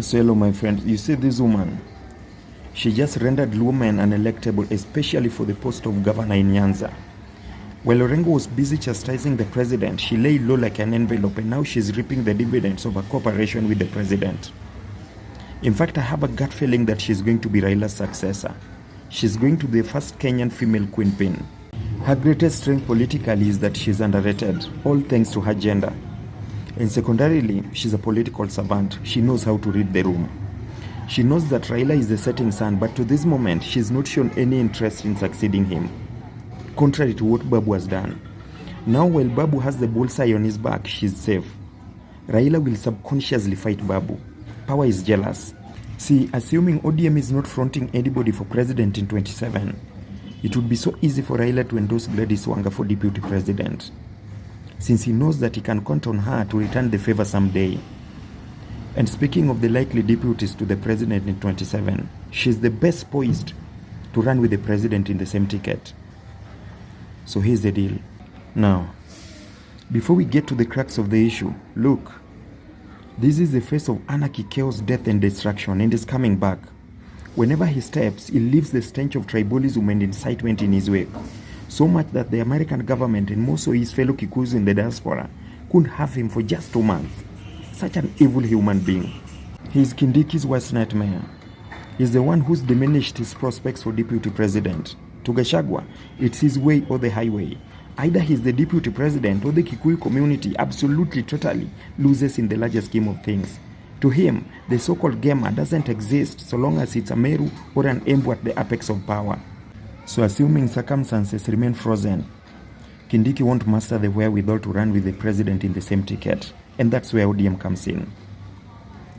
So hello my friend, you see this woman, she just rendered Luo men unelectable, especially for the post of governor in Nyanza. While Orengo was busy chastising the president, she lay low like an envelope, and now she's reaping the dividends of her cooperation with the president. In fact, I have a gut feeling that she's going to be Raila's successor. She's going to be the first Kenyan female queenpin. Her greatest strength politically is that she's underrated, all thanks to her gender. And secondarily, she's a political savant. She knows how to read the room. She knows that Raila is the setting sun, but to this moment, she's not shown any interest in succeeding him, contrary to what Babu has done. Now, while Babu has the bullseye on his back, she's safe. Raila will subconsciously fight Babu. Power is jealous. See, assuming ODM is not fronting anybody for president in 27, it would be so easy for Raila to endorse Gladys Wanga for deputy president, since he knows that he can count on her to return the favor someday. And speaking of the likely deputies to the president in 27, she's the best poised to run with the president in the same ticket. So here's the deal. Now, before we get to the crux of the issue, look, this is the face of anarchy, chaos, death and destruction, and is coming back. Whenever he steps, he leaves the stench of tribalism and incitement in his wake. So much that the American government and more so his fellow Kikuyus in the diaspora couldn't have him for just 2 months. Such an evil human being. He is Kindiki's worst nightmare. He's the one who's diminished his prospects for deputy president. To Gachagua, it's his way or the highway. Either he's the deputy president or the Kikuyu community absolutely, totally loses in the larger scheme of things. To him, the so-called gamer doesn't exist so long as it's a Meru or an Embu at the apex of power. So assuming circumstances remain frozen, Kindiki won't muster the wherewithal to run with the president in the same ticket. And that's where ODM comes in.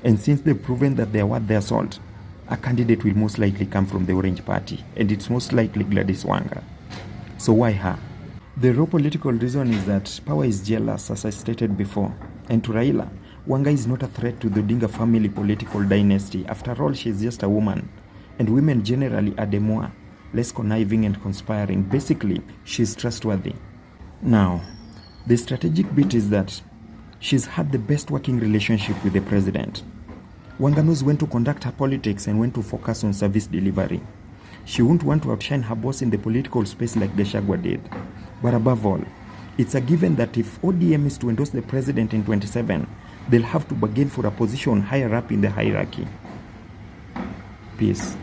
And since they've proven that they are worth their salt, a candidate will most likely come from the Orange Party, and it's most likely Gladys Wanga. So why her? The raw political reason is that power is jealous, as I stated before. And to Raila, Wanga is not a threat to the Odinga family political dynasty. After all, she is just a woman. And women generally are demure, less conniving and conspiring. Basically, she is trustworthy. Now, the strategic bit is that she's had the best working relationship with the president. Wanga knows when to conduct her politics and when to focus on service delivery. She won't want to outshine her boss in the political space like Gachagua did. But above all, it's a given that if ODM is to endorse the president in 27, they'll have to bargain for a position higher up in the hierarchy. Peace.